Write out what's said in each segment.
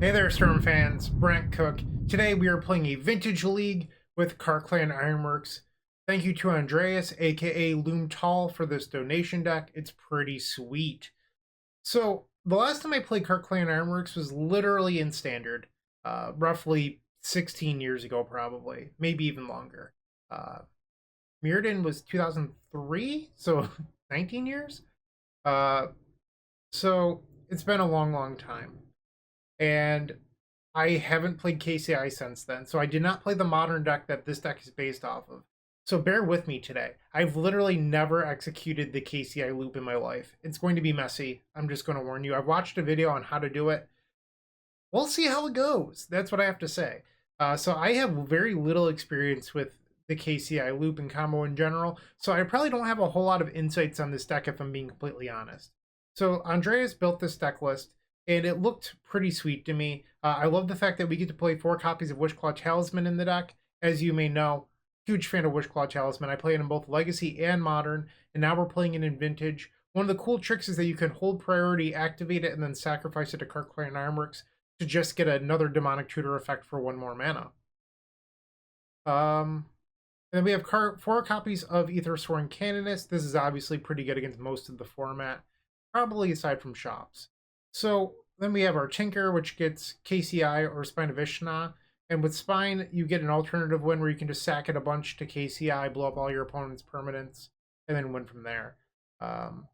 Hey there, Storm fans. Bryant Cook. Today we are playing a Vintage League with Krark-Clan Ironworks. Thank you to Andreas, aka Loom Tall, for this donation deck. It's pretty sweet. So, the last time I played Krark-Clan Ironworks was literally in Standard, roughly 16 years ago, probably, maybe even longer. Mirrodin was 2003, so 19 years? Uh, so, it's been a long, long time. And I haven't played KCI since then, so I did not play the modern deck that this deck is based off of. So bear with me today. I've literally never executed the KCI loop in my life. It's going to be messy. I'm just going to warn you. I've watched a video on how to do it. We'll see how it goes. That's what I have to say. So I have very little experience with the KCI loop and combo in general, so I probably don't have a whole lot of insights on this deck if I'm being completely honest. So Andreas built this deck list, and it looked pretty sweet to me. I love the fact that we get to play 4 copies of Wishclaw Talisman in the deck. As you may know, huge fan of Wishclaw Talisman. I play it in both Legacy and Modern, and now we're playing it in Vintage. One of the cool tricks is that you can hold priority, activate it, and then sacrifice it to Krark-Clan Ironworks to just get another Demonic Tutor effect for 1 more mana. And then we have 4 copies of Aethersworn Canonist. This is obviously pretty good against most of the format, probably aside from shops. So then we have our Tinker, which gets KCI or Spine of Ishna. And with Spine, you get an alternative win where you can just sack it a bunch to KCI, blow up all your opponent's permanents, and then win from there. And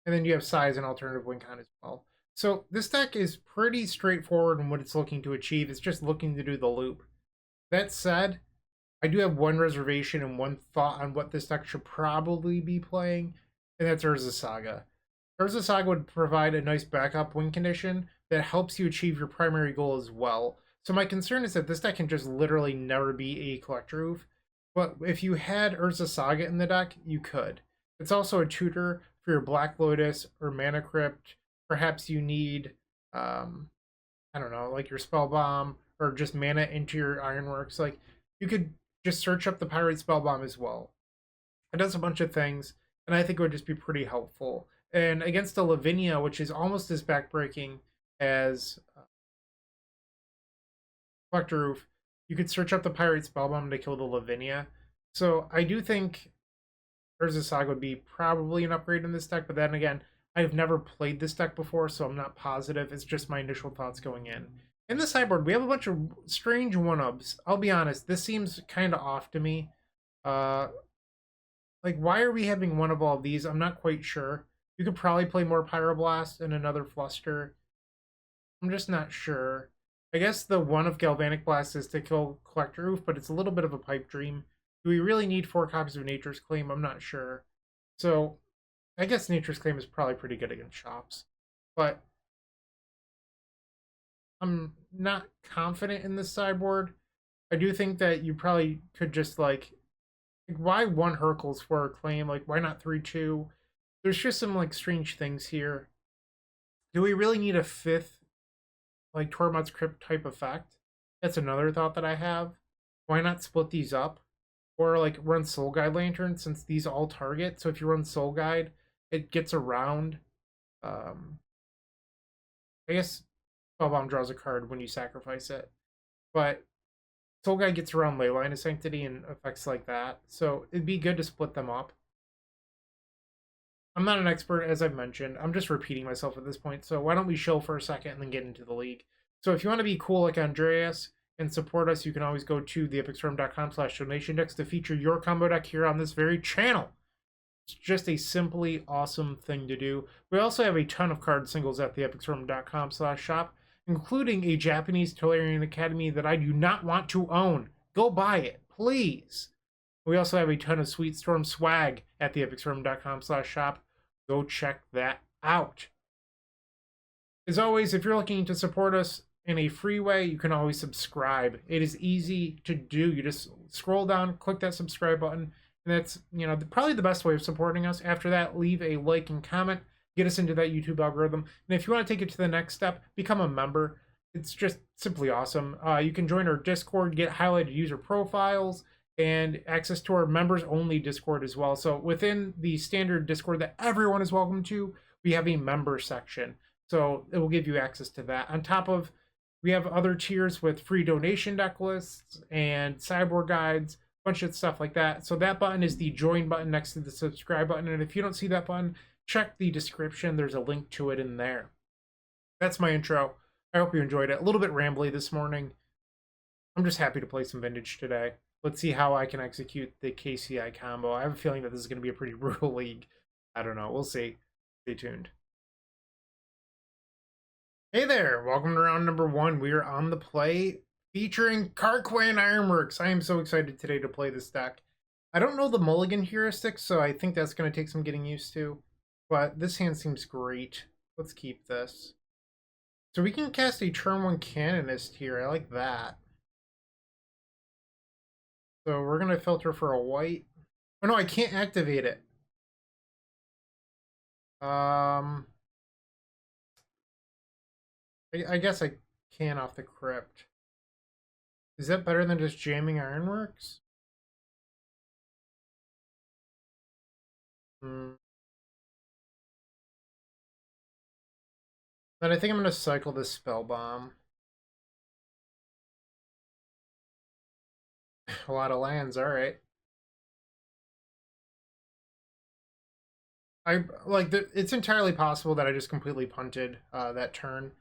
then you have Size and alternative win con as well. So this deck is pretty straightforward in what it's looking to achieve. It's just looking to do the loop. That said, I do have one reservation and one thought on what this deck should probably be playing, and that's Urza Saga. Urza Saga would provide a nice backup win condition that helps you achieve your primary goal as well. So my concern is that this deck can just literally never be a Collector Roof, but if you had Urza Saga in the deck, you could. It's also a tutor for your Black Lotus or Mana Crypt. Perhaps you need, I don't know, like your Spell Bomb or just mana into your Ironworks. Like, you could just search up the Pirate Spell Bomb as well. It does a bunch of things, and I think it would just be pretty helpful. And against a Lavinia, which is almost as backbreaking as Collector Roof, you could search up the Pirate Spellbomb to kill the Lavinia. So I do think Urza Saga would be probably an upgrade in this deck, but then again, I've never played this deck before, so I'm not positive. It's just my initial thoughts going in. In the sideboard, we have a bunch of strange one-ups. I'll be honest, this seems kind of off to me. Like, why are we having one of all of these? I'm not quite sure. You could probably play more Pyroblast and another Fluster. I'm just not sure. I guess the one of Galvanic Blast is to kill Collector Roof, but it's a little bit of a pipe dream. Do we really need 4 copies of Nature's Claim? I'm not sure. So, I guess Nature's Claim is probably pretty good against shops. But I'm not confident in this sideboard. I do think that you probably could just, like why 1 Hercules for a claim? Like, why not 3-2? There's just some, like, strange things here. Do we really need a 5th, like, Tormod's Crypt type effect? That's another thought that I have. Why not split these up? Or, like, run Soul Guide Lantern, since these all target. So if you run Soul Guide, it gets around. I guess Spellbomb draws a card when you sacrifice it. But Soul Guide gets around Leyline of Sanctity and effects like that. So it'd be good to split them up. I'm not an expert, as I've mentioned. I'm just repeating myself at this point. So why don't we chill for a second and then get into the league? So if you want to be cool like Andreas and support us, you can always go to theepicstorm.com/donation decks to feature your combo deck here on this very channel. It's just a simply awesome thing to do. We also have a ton of card singles at theepicstorm.com/shop, including a Japanese Tolarian Academy that I do not want to own. Go buy it, please. We also have a ton of Sweet Storm swag at theepicstorm.com/shop. Go check that out. As always, if you're looking to support us in a free way, you can always subscribe. It is easy to do. You just scroll down, click that subscribe button, and that's, probably the best way of supporting us. After that, leave a like and comment. Get us into that YouTube algorithm. And if you want to take it to the next step, become a member. It's just simply awesome. You can join our Discord, get highlighted user profiles, and access to our members only Discord as well. So within the standard Discord that everyone is welcome to, we have a member section. So it will give you access to that. On top of We have other tiers with free donation deck lists and cyborg guides, a bunch of stuff like that. So that button is the join button next to the subscribe button. And if you don't see that button, check the description. There's a link to it in there. That's my intro. I hope you enjoyed it. A little bit rambly this morning. I'm just happy to play some vintage today. Let's see how I can execute the KCI combo. I have a feeling that this is going to be a pretty brutal league. I don't know. We'll see. Stay tuned. Hey there. Welcome to round number 1. We are on the play featuring Krark-Clan Ironworks. I am so excited today to play this deck. I don't know the mulligan heuristic, so I think that's going to take some getting used to. But this hand seems great. Let's keep this. So we can cast a turn 1 Canonist here. I like that. So we're going to filter for a white. Oh no, I can't activate it. I guess I can off the crypt. Is that better than just jamming Ironworks? Then I think I'm going to cycle this Spell Bomb. A lot of lands, alright. It's entirely possible that I just completely punted that turn.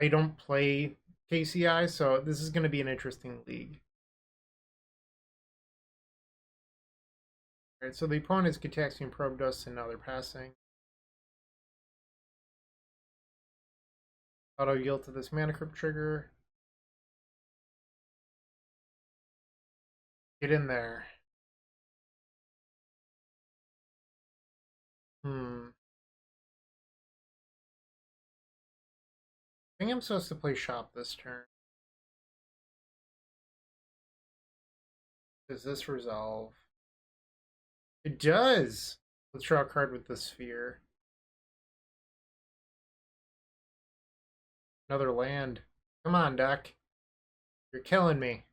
I don't play KCI, so this is going to be an interesting league. Alright, so the opponent's Gitaxian Probe Dust, and now they're passing. Auto yield to this Mana Crypt trigger. Get in there. I think I'm supposed to play Shop this turn. Does this resolve? It does! Let's draw a card with the Sphere. Another land. Come on, deck. You're killing me.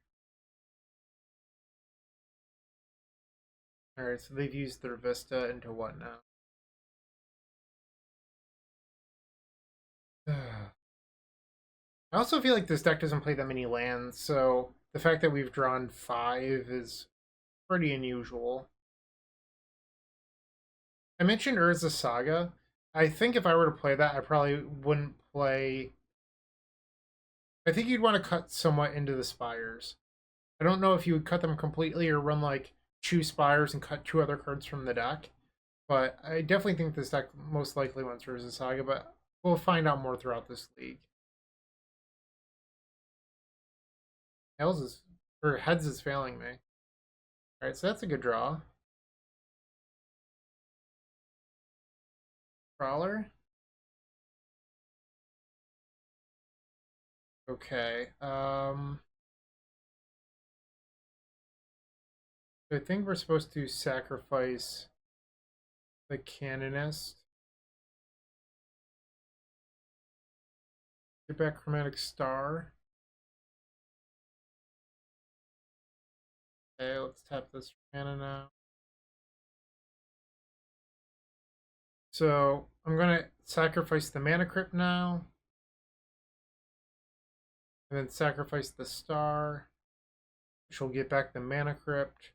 Alright, so they've used their Vista into what now? I also feel like this deck doesn't play that many lands, so the fact that we've drawn 5 is pretty unusual. I mentioned Urza Saga. I think if I were to play that, I probably wouldn't play... I think you'd want to cut somewhat into the Spires. I don't know if you would cut them completely or run like 2 Spires and cut 2 other cards from the deck. But I definitely think this deck most likely wants Urza Saga, but we'll find out more throughout this league. Heads is failing me. Alright, so that's a good draw. Trawler. Okay. I think we're supposed to sacrifice the Canonist. Get back Chromatic Star. Okay, let's tap this mana now. So I'm gonna sacrifice the Mana Crypt now. And then sacrifice the star, which will get back the Mana Crypt.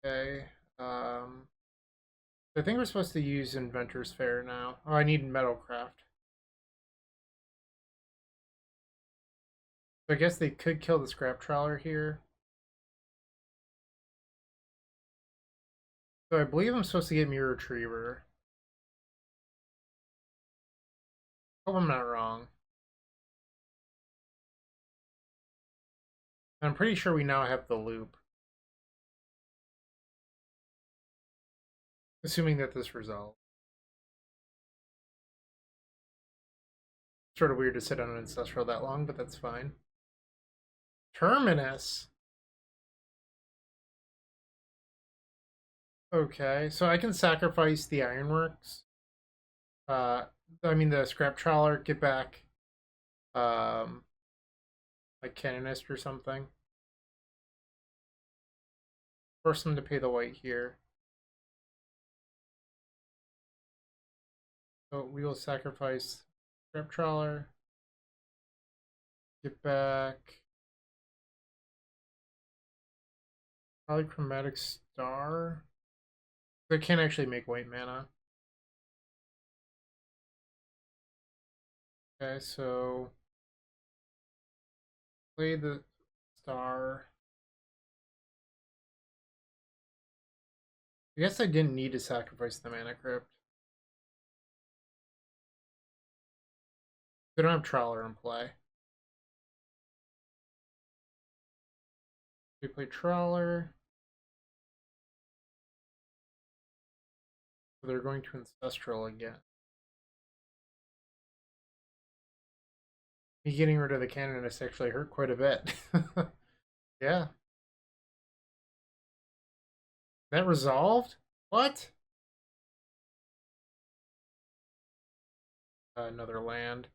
Okay. I think we're supposed to use Inventor's Fair now. Oh, I need Metalcraft. So I guess they could kill the Scrap Trawler here. So I believe I'm supposed to get Myr Retriever. Hope I'm not wrong. I'm pretty sure we now have the loop. Assuming that this resolves. Sort of weird to sit on an Ancestral that long, but that's fine. Terminus! Okay, so I can sacrifice the Ironworks. I mean the Scrap Trawler, get back like Canonist or something. Force them to pay the white here. So we will sacrifice Scrap Trawler. Get back. Polychromatic Star. They can't actually make white mana. Okay, so play the star. I guess I didn't need to sacrifice the mana crypt. They don't have Trawler in play. We play Trawler. So they're going to Ancestral again. Me getting rid of the Canonist actually hurt quite a bit. Yeah. That resolved? What? Another land.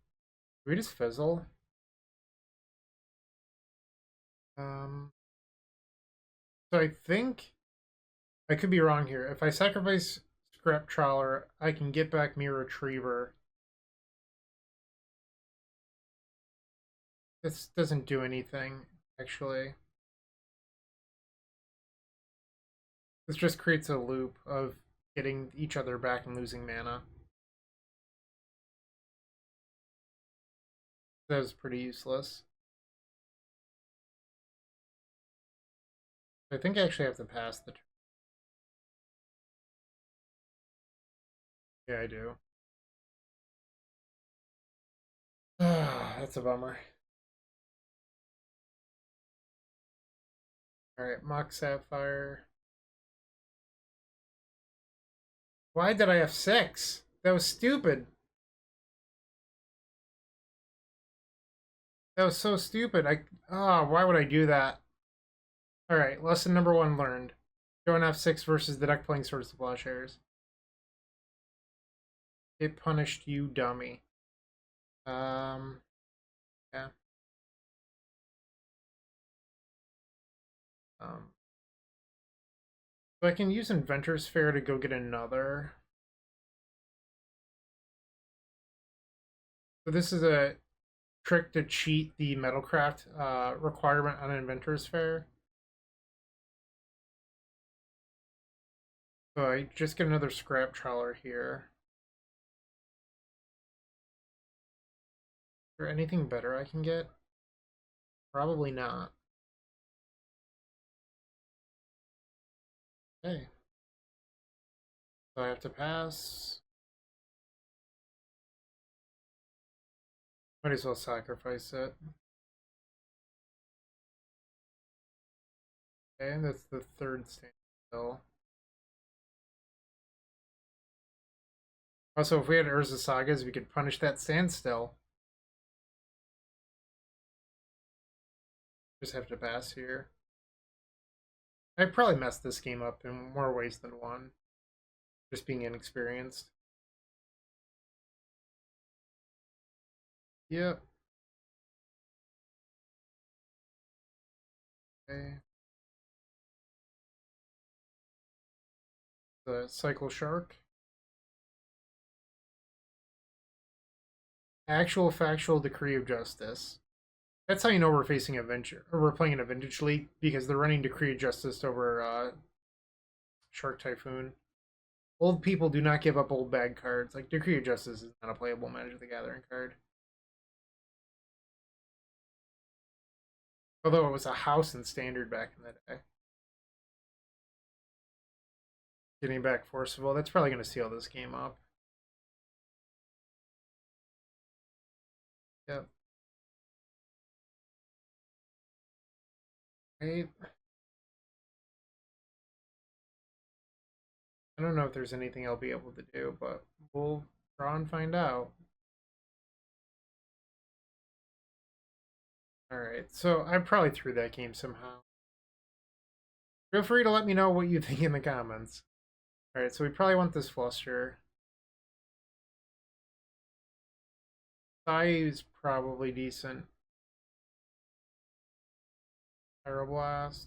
Do we just fizzle? So I think I could be wrong here. If I sacrifice Scrap Trawler, I can get back Myr Retriever. This doesn't do anything, actually. This just creates a loop of getting each other back and losing mana. That was pretty useless. I think I actually have to pass the turn. Yeah, I do. That's a bummer. Alright, Mock Sapphire. Why did I have 6? That was stupid. That was so stupid. Why would I do that? Alright, lesson number 1 learned. Don't have 6 versus the deck playing Swords to Plowshares. It punished you, dummy. Yeah. So I can use Inventor's Fair to go get another. So this is a trick to cheat the Metalcraft requirement on Inventor's Fair. So I just get another Scrap Trawler here. Is there anything better I can get? Probably not. Okay. So I have to pass. Might as well sacrifice it. Okay, and that's the 3rd standstill. Also, if we had Urza Sagas, we could punish that standstill. Just have to pass here. I probably messed this game up in more ways than one. Just being inexperienced. Yep. Okay. The Cycle Shark. Actual Factual Decree of Justice. That's how you know we're facing a venture, or we're playing in a vintage league, because they're running Decree of Justice over Shark Typhoon. Old people do not give up old bag cards. Like, Decree of Justice is not a playable Magic of the Gathering card. Although it was a house in Standard back in the day. Getting back Forcible, that's probably going to seal this game up. Yep. Right. I don't know if there's anything I'll be able to do, but we'll draw and find out. Alright, so I probably threw that game somehow. Feel free to let me know what you think in the comments. Alright, so we probably want this Fluster. Size probably decent. Pyroblast.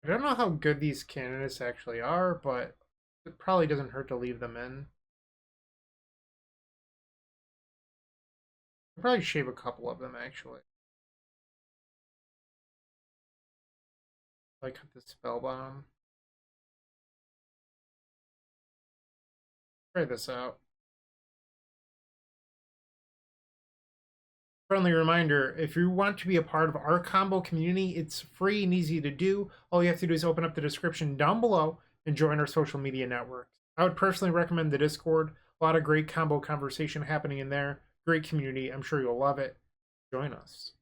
I don't know how good these candidates actually are, but it probably doesn't hurt to leave them in. probably shave a couple of them, actually. Like cut the spell bomb. Try this out. Friendly reminder, if you want to be a part of our combo community, it's free and easy to do. All you have to do is open up the description down below and join our social media networks. I would personally recommend the Discord. A lot of great combo conversation happening in there. Great community. I'm sure you'll love it. Join us.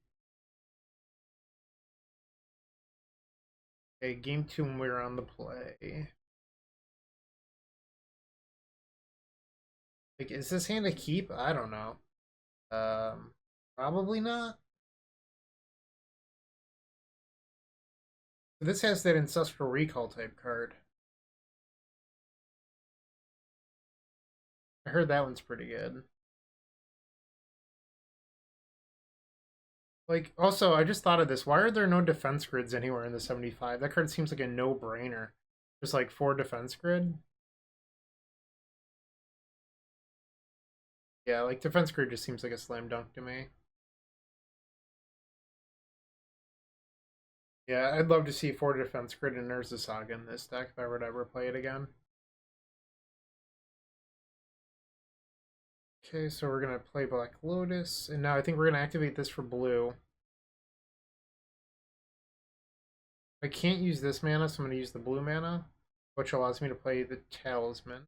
Okay, game 2 when we're on the play. Like, is this hand a keep? I don't know. Probably not. This has that Ancestral Recall type card. I heard that one's pretty good. Like, also, I just thought of this. Why are there no defense grids anywhere in the 75? That card seems like a no-brainer. Just like 4 defense grid. Yeah, like defense grid just seems like a slam dunk to me. Yeah, I'd love to see 4 defense grid and Urza Saga in this deck if I were to ever play it again. Okay, so we're going to play Black Lotus, and now I think we're going to activate this for blue. I can't use this mana, so I'm going to use the blue mana, which allows me to play the Talisman.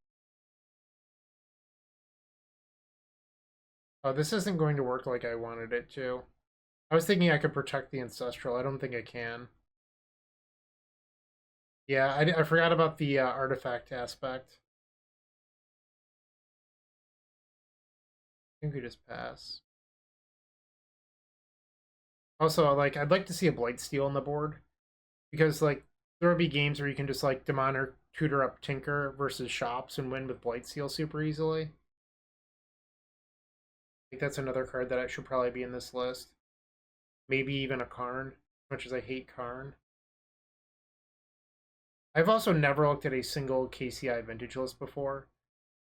Oh, this isn't going to work like I wanted it to. I was thinking I could protect the Ancestral. I don't think I can. Yeah, I forgot about the artifact aspect. I think we just pass. Also, like, I'd like to see a Blightsteel on the board. Because, like, there will be games where you can just, like, Demon or tutor up Tinker versus Shops and win with Blightsteel super easily. I think that's another card that should probably be in this list. Maybe even a Karn, as much as I hate Karn. I've also never looked at a single KCI vintage list before,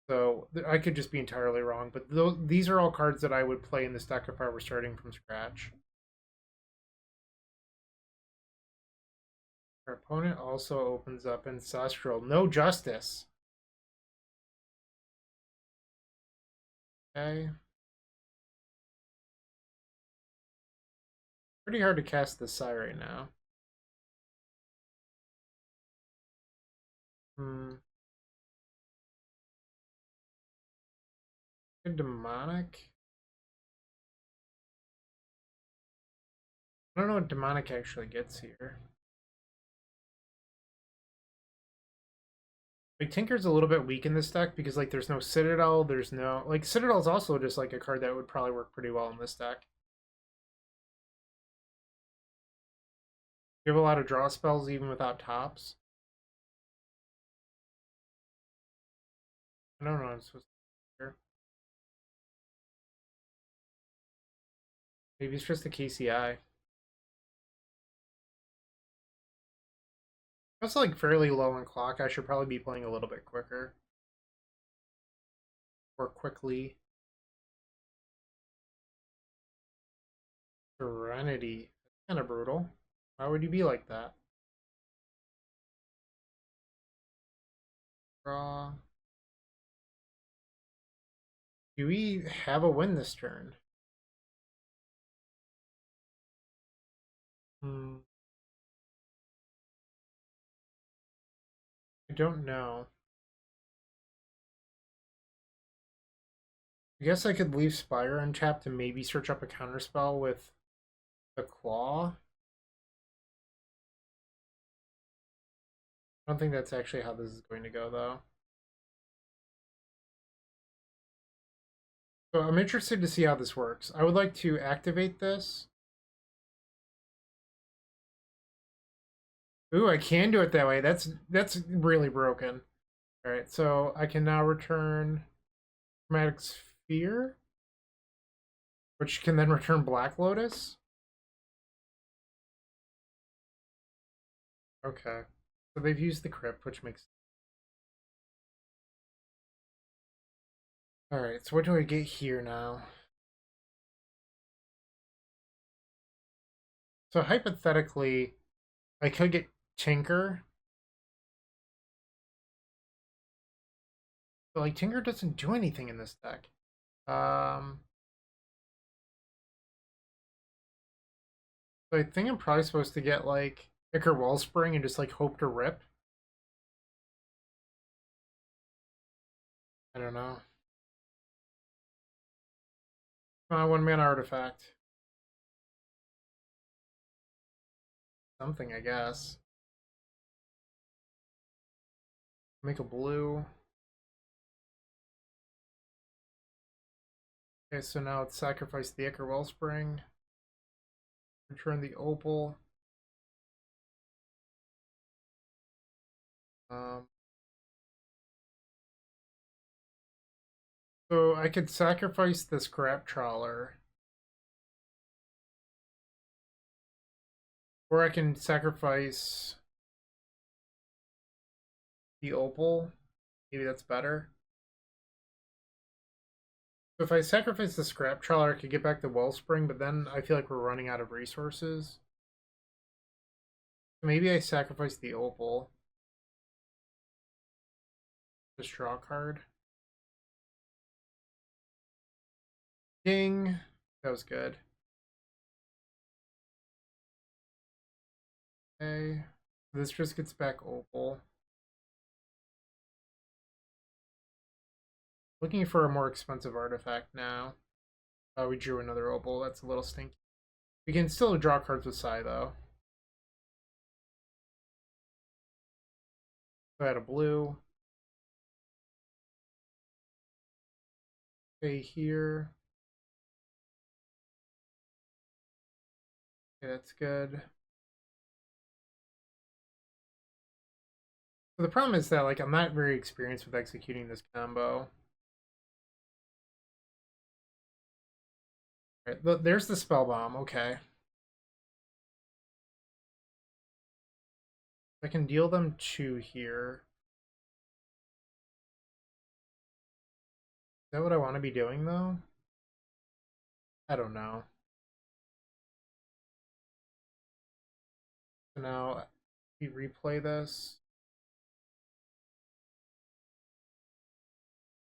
so I could just be entirely wrong, but these are all cards that I would play in this deck if I were starting from scratch. Our opponent also opens up Ancestral. No Justice. Okay. Pretty hard to cast this Sai right now. Demonic? I don't know what Demonic actually gets here. Like, Tinker's a little bit weak in this deck because, like, there's no Citadel, there's no... Like, Citadel's also just, like, a card that would probably work pretty well in this deck. You have a lot of draw spells even without tops. I don't know what I'm supposed to do here. Maybe it's just a KCI. That's like fairly low on clock. I should probably be playing a little bit quicker. Or quickly. Serenity. That's kind of brutal. Why would you be like that? Draw. Do we have a win this turn? I don't know. I guess I could leave Spire untapped and maybe search up a counterspell with the Claw. I don't think that's actually how this is going to go, though. So I'm interested to see how this works. I would like to activate this. Ooh, I can do it that way. That's really broken. All right, so I can now return Chromatic Sphere, which can then return Black Lotus. Okay, so they've used the Crypt, which makes... All right, so what do I get here now? So hypothetically, I could get Tinker. But like Tinker doesn't do anything in this deck. So I think I'm probably supposed to get like Icar Wellspring and just like hope to rip. I don't know. 1-mana artifact. Something, I guess. Make a blue. Okay, so now it's sacrifice the Icar Wellspring. Return the opal. So I could sacrifice the Scrap Trawler. Or I can sacrifice the opal. Maybe that's better. So if I sacrifice the Scrap Trawler, I could get back the Wellspring, but then I feel like we're running out of resources. So maybe I sacrifice the opal. Just draw a card. Ding. That was good. Okay. This just gets back opal. Looking for a more expensive artifact now. We drew another opal. That's a little stinky. We can still draw cards with Sai, though. So I had a blue. Okay, here. Okay, that's good. So the problem is that like I'm not very experienced with executing this combo. All right, there's the spell bomb. Okay. I can deal them 2 here. Is that what I want to be doing though? I don't know. So now we replay this.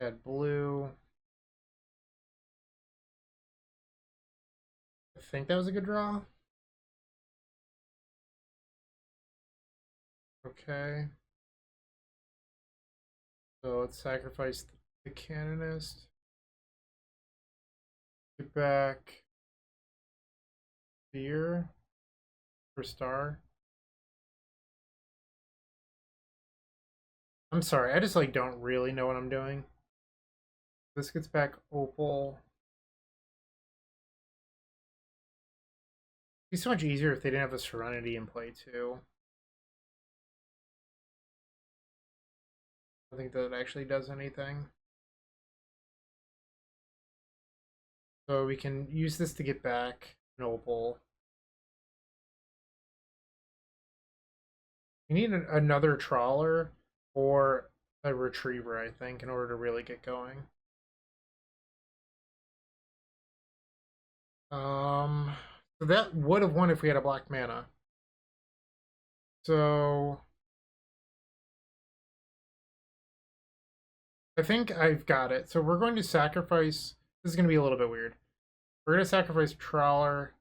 Add blue. I think that was a good draw. Okay. So let's sacrifice the Canonist. Get back here for star. I'm sorry, I just like don't really know what I'm doing. This gets back opal. It'd be so much easier if they didn't have a Serenity in play too. I think that it actually does anything. So we can use this to get back an opal. We need another trawler or a retriever, I think, in order to really get going. So that would have won if we had a black mana. So I think I've got it. So we're going to sacrifice. This is going to be a little bit weird. We're going to sacrifice Trawler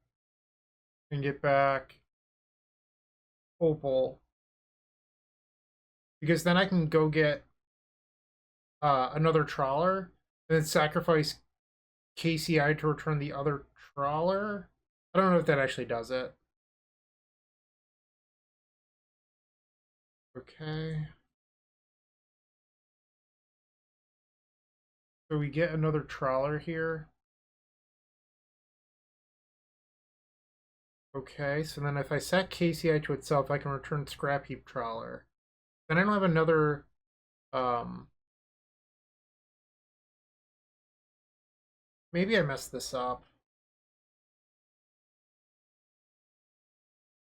and get back Opal. Because then I can go get another Trawler and then sacrifice KCI to return the other Trawler. I don't know if that actually does it. Okay. So we get another Trawler here. Okay, so then if I set KCI to itself, I can return Scrap Heap Trawler. Then I don't have another maybe I messed this up.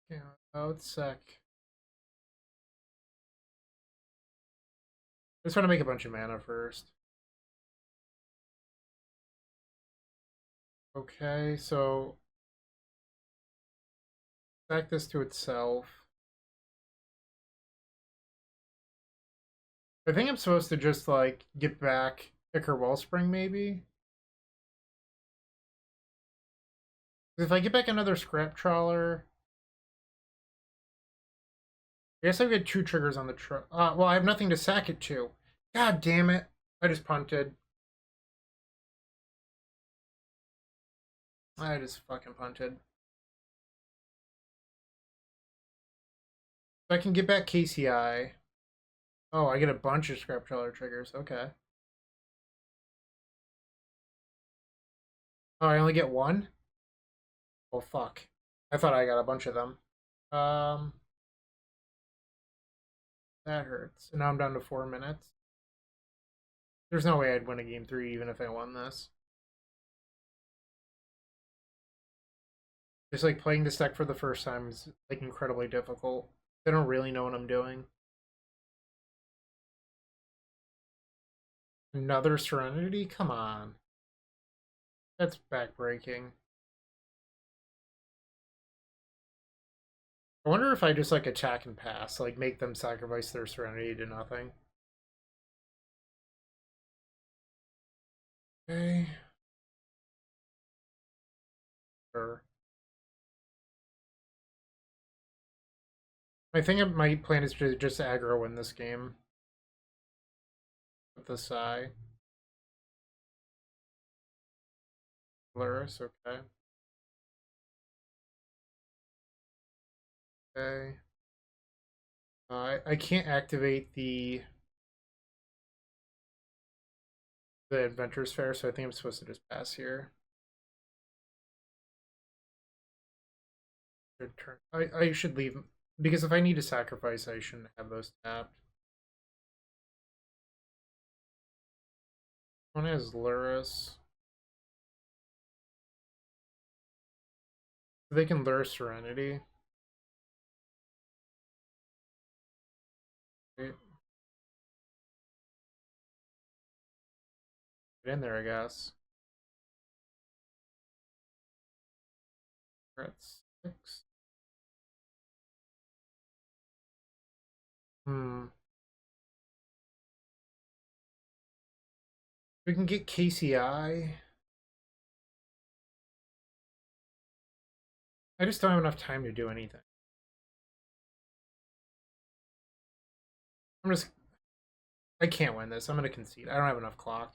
Yeah, outsec. I just want to make a bunch of mana first. Okay, so Stack this to itself. I think I'm supposed to just, like, get back Ichor Wellspring, maybe? If I get back another Scrap Trawler... I guess I've got 2 triggers on the well, I have nothing to sack it to. God damn it. I just punted. I just fucking punted. So I can get back KCI. Oh, I get a bunch of Scrap Trawler triggers. Okay. Oh, I only get 1? Oh, fuck. I thought I got a bunch of them. That hurts. And now I'm down to 4 minutes. There's no way I'd win a game 3 even if I won this. Just like playing this deck for the first time is like incredibly difficult. I don't really know what I'm doing. Another Serenity? Come on. That's backbreaking. I wonder if I just like attack and pass, like make them sacrifice their Serenity to nothing. Okay. Sure. I think my plan is to just aggro win this game. With the Psy. Polaris, okay. Okay. I can't activate the Adventurers Fair, so I think I'm supposed to just pass here. Good turn. I should leave, because if I need to sacrifice, I shouldn't have those tapped. One has Luris. They can lure Serenity. Right. Get in there, I guess. We're at 6. We can get KCI. I just don't have enough time to do anything. I can't win this. I'm going to concede. I don't have enough clock.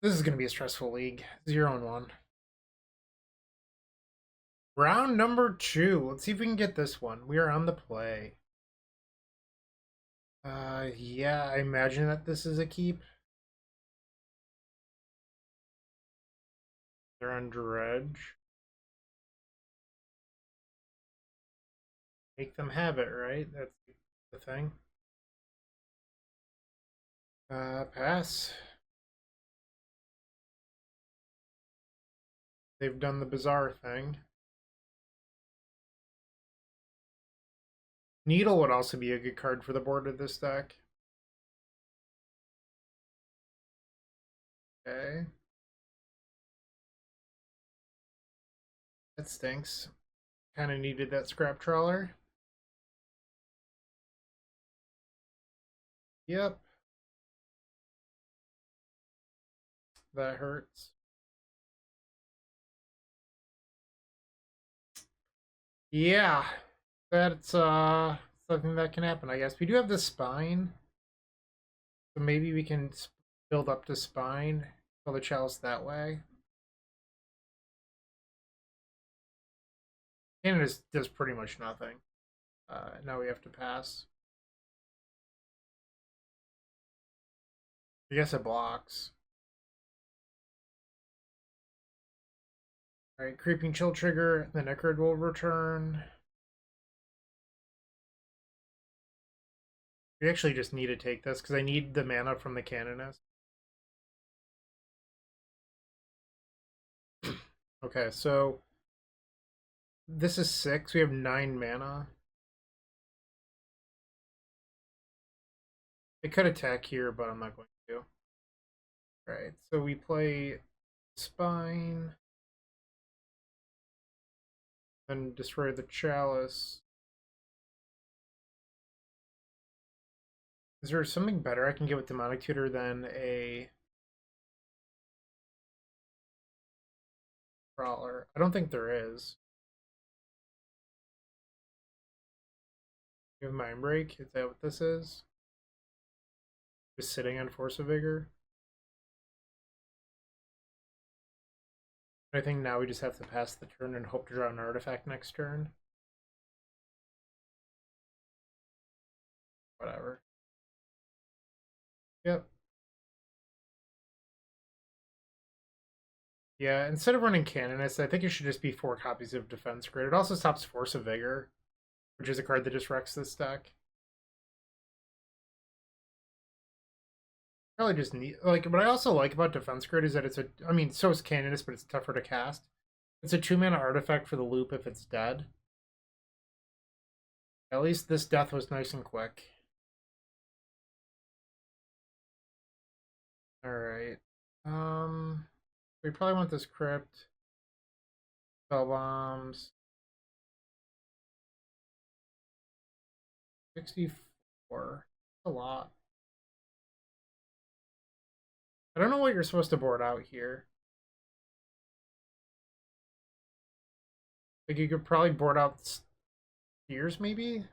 This is going to be a stressful league. 0-1. Round number 2. Let's see if we can get this one. We are on the play. Yeah, I imagine that this is a keep. They're on Dredge. Make them have it, right? That's the thing. Pass. They've done the bizarre thing. Needle would also be a good card for the board of this deck. Okay. That stinks. Kind of needed that Scrap Trawler. Yep. That hurts. Yeah. That's something that can happen, I guess. We do have the Spine. So maybe we can build up to Spine. Fill the chalice that way. And it does pretty much nothing. Now we have to pass. I guess it blocks. Alright, Creeping Chill trigger, then Ichor will return. We actually just need to take this because I need the mana from the Canonist. Okay, so this is 6. We have 9 mana. I could attack here, but I'm not going to. Alright, so we play Spine. Then destroy the chalice. Is there something better I can get with Demonic Tutor than a Trawler? I don't think there is. You have Mind Break? Is that what this is? Just sitting on Force of Vigor? I think now we just have to pass the turn and hope to draw an artifact next turn. Whatever. Yep. Yeah, instead of running Canonist, I think it should just be 4 copies of Defense Grid. It also stops Force of Vigor, which is a card that just wrecks this deck. Probably just need, like, what I also like about Defense Grid is that it's a, I mean, so is Canonist, but it's tougher to cast. It's a 2-mana artifact for the loop if it's dead. At least this death was nice and quick. Alright. We probably want this Crypt. Spell Bombs. 64. That's a lot. I don't know what you're supposed to board out here. Like, you could probably board out Spheres, maybe?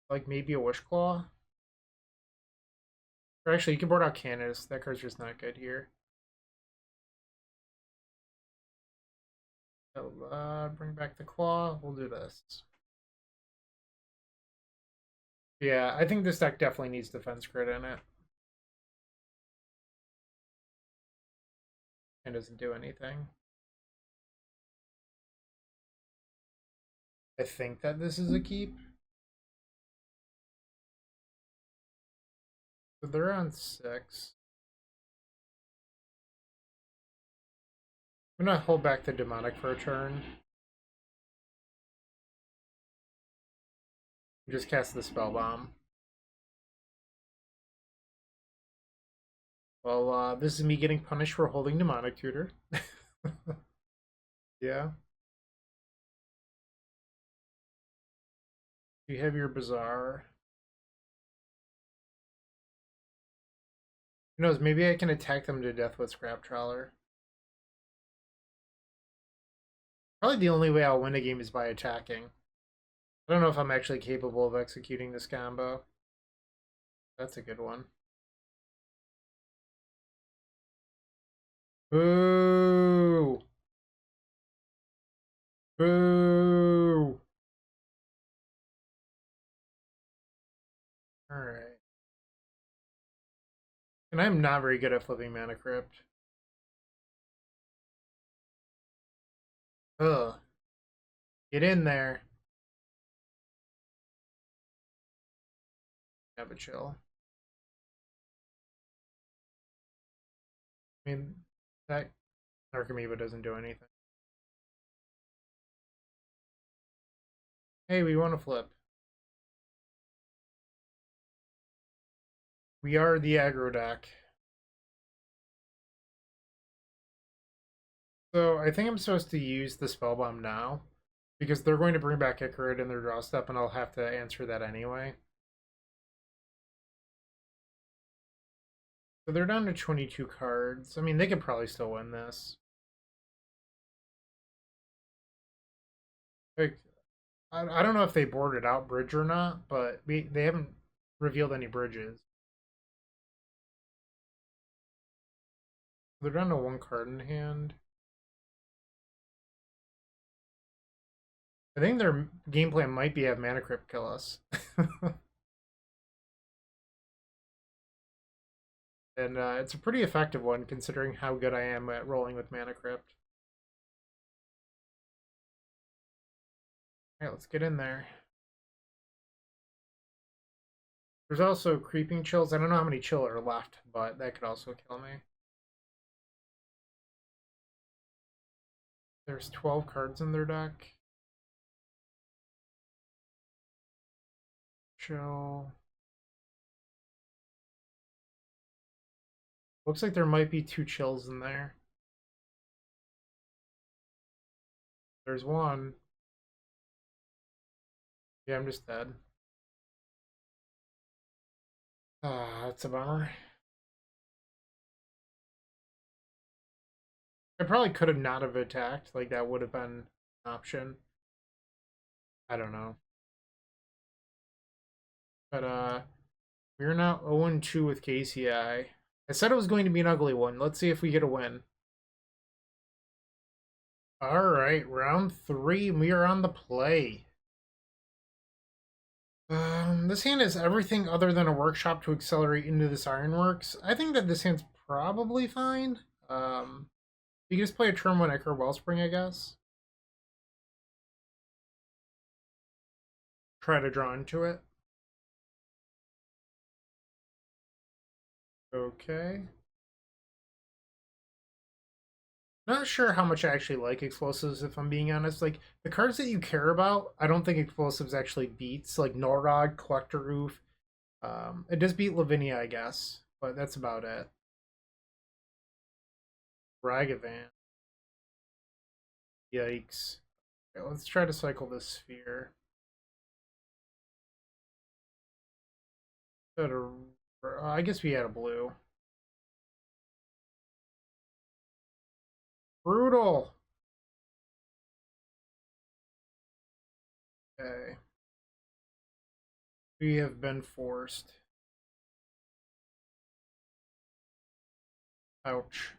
Like, maybe a Wishclaw? Or actually, you can board out Canis. That card's just not good here. So, bring back the Claw. We'll do this. Yeah, I think this deck definitely needs Defense Grid in it. And doesn't do anything. I think that this is a keep. So they're on 6. I'm gonna hold back the Demonic for a turn. Just cast the Spell Bomb. Well, this is me getting punished for holding Demonic Tutor. Yeah. You have your Bazaar. Who knows, maybe I can attack them to death with Scrap Trawler. Probably the only way I'll win a game is by attacking. I don't know if I'm actually capable of executing this combo. That's a good one. Boo! Boo! Alright. And I'm not very good at flipping Mana Crypt. Ugh. Get in there. Have a chill. I mean, that Narcomoeba doesn't do anything. Hey, we want to flip. We are the aggro deck. So I think I'm supposed to use the Spell Bomb now, because they're going to bring back Icarid in their draw step, and I'll have to answer that anyway. So they're down to 22 cards. I mean, they could probably still win this. Like, I don't know if they boarded out Bridge or not, but they haven't revealed any bridges. They're down to 1 card in hand. I think their game plan might be have Mana Crypt kill us. And it's a pretty effective one considering how good I am at rolling with Mana Crypt. Alright, let's get in there. There's also Creeping Chills. I don't know how many chill are left, but that could also kill me. There's 12 cards in their deck. Chill. Looks like there might be 2 chills in there. There's one. Yeah, I'm just dead. Ah, that's a bummer. I probably could have not have attacked. Like, that would have been an option. I don't know. But, we're now 0-2 with KCI. I said it was going to be an ugly one. Let's see if we get a win. Alright, round 3. We are on the play. This hand has everything other than a workshop to accelerate into this ironworks. I think that this hand's probably fine. You can just play a turn 1 Echo Wellspring, I guess. Try to draw into it. Okay. Not sure how much I actually like explosives, if I'm being honest. Like, the cards that you care about, I don't think explosives actually beats. Like, Norrod, Collector Roof. It does beat Lavinia, I guess. But that's about it. Ragavan. Yikes. Okay, let's try to cycle this sphere. I guess we had a blue. Brutal. Okay. We have been forced. Ouch.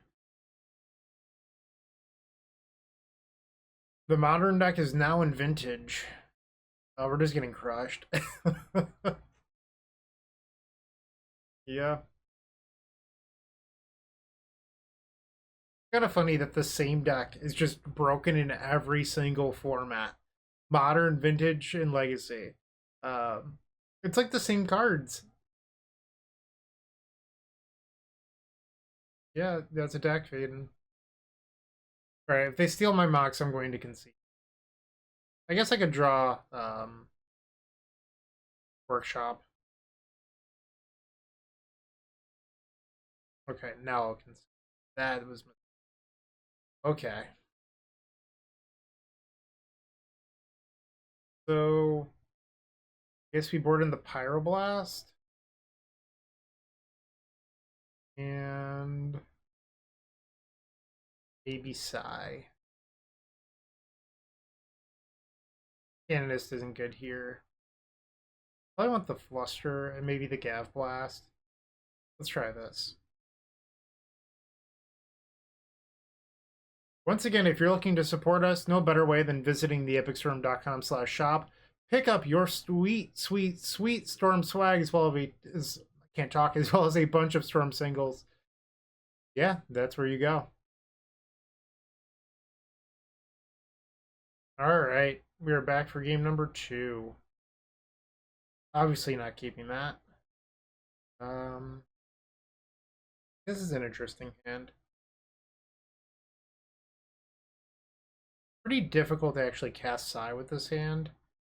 The modern deck is now in vintage. Oh, we're just getting crushed. Yeah. Kind of funny that the same deck is just broken in every single format. Modern, vintage, and legacy. Um, it's like the same cards. Yeah, that's attack fading. Alright, if they steal my Mox, I'm going to concede. I guess I could draw Workshop. Okay, now I'll concede. That was... Okay. So... I guess we board in the Pyroblast. And... maybe Psy. Canonist isn't good here. I want the Fluster and maybe the Gav Blast. Let's try this. Once again, if you're looking to support us, no better way than visiting theepicstorm.com/shop. Pick up your sweet, sweet, sweet Storm swag as well as I can't talk, as well as a bunch of Storm singles. Yeah, that's where you go. All right, we are back for game number 2. Obviously not keeping that. This is an interesting hand. Pretty difficult to actually cast Psy with this hand.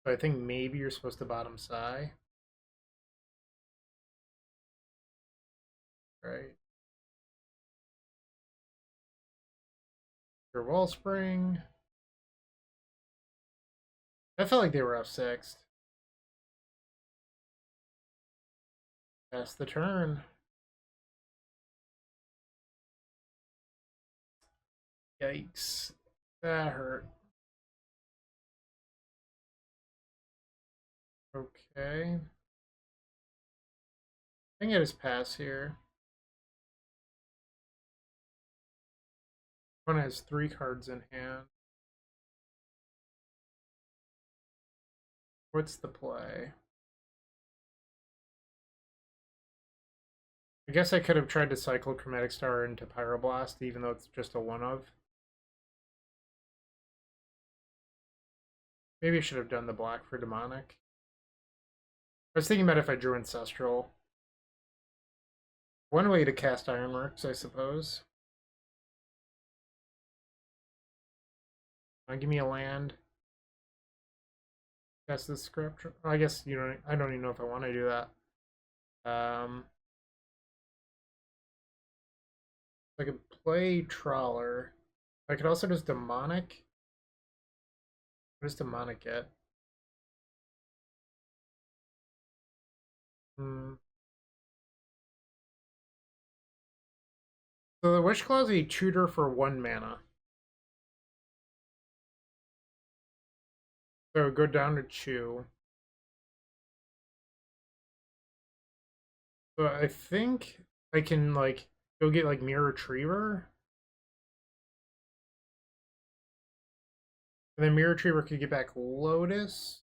So I think maybe you're supposed to bottom Psy. Right. Your Wellspring. I felt like they were F6'd. Pass the turn. Yikes. That hurt. Okay. I think I just pass here. One has 3 cards in hand. What's the play? I guess I could have tried to cycle Chromatic Star into Pyroblast, even though it's just a one-of. Maybe I should have done the black for Demonic. I was thinking about if I drew Ancestral. One way to cast Ironworks, I suppose. Give me a land. Cast this Scrap Trawler. I guess you don't. I don't even know if I want to do that. I could play Trawler. I could also just Demonic. What does demonic get? Hmm. So the Witch Claw is a tutor for 1 mana. So go down to 2. So I think I can like go get like Myr Retriever. And then Myr Retriever could get back Lotus.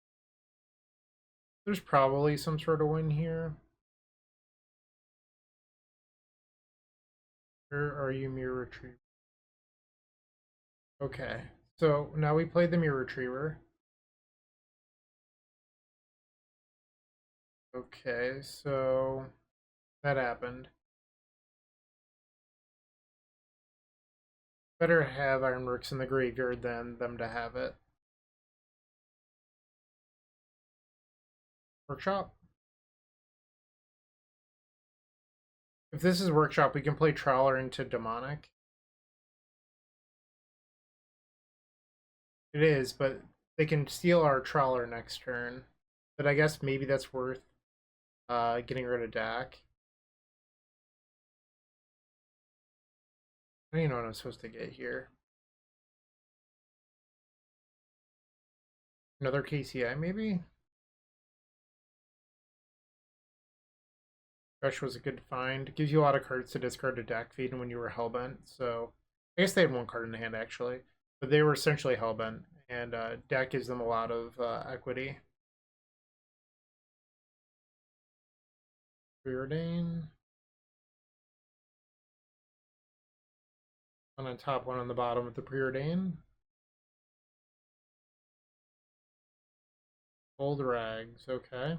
There's probably some sort of win here. Where are you, Myr Retriever? Okay. So now we played the Myr Retriever. Okay, so that happened. Better have Ironworks in the graveyard than them to have it. Workshop. If this is Workshop, we can play Trawler into Demonic. It is, but they can steal our Trawler next turn. But I guess maybe that's worth getting rid of Dak. I don't even know what I'm supposed to get here. Another KCI, maybe? Rush was a good find. Gives you a lot of cards to discard to Dak feed when you were Hellbent. So I guess they had 1 card in the hand, actually. But they were essentially Hellbent. And Dak gives them a lot of equity. Preordain. One on top, one on the bottom with the Preordain. Old Rags, okay.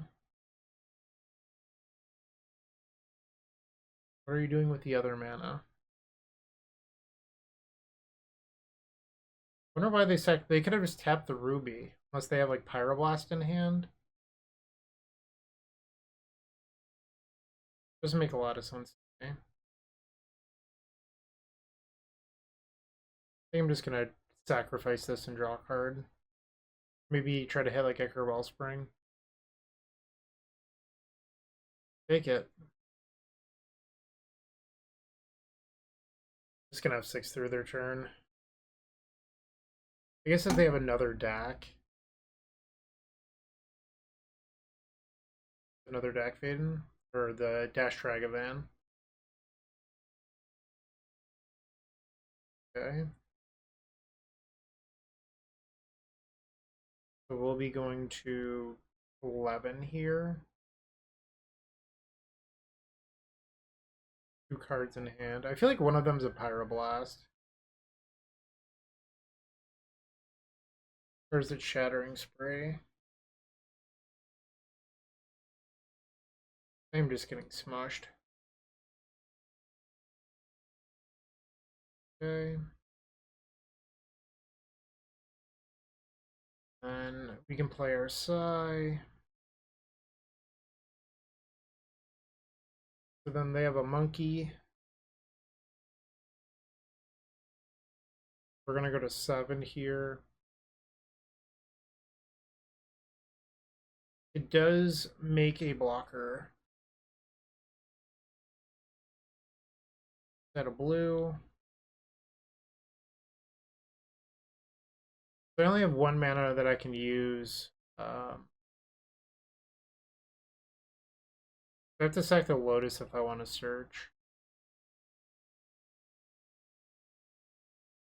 What are you doing with the other mana? I wonder why they could have just tapped the Ruby. Unless they have like Pyroblast in hand. Doesn't make a lot of sense to me. I think I'm just gonna sacrifice this and draw a card. Maybe try to hit like Echo Wellspring. Take it. Just gonna have 6 through their turn. I guess if they have another Dak. Another Dak Faden. Or the Dash Dragavan. Okay. So we'll be going to 11 here. 2 cards in hand. I feel like one of them's a Pyroblast. Or is it Shattering Spray? I'm just getting smushed. Okay. And we can play our Sai. So then they have a monkey. We're gonna go to 7 here. It does make a blocker. Set a blue. So I only have 1 mana that I can use. I have to sack the Lotus if I want to search.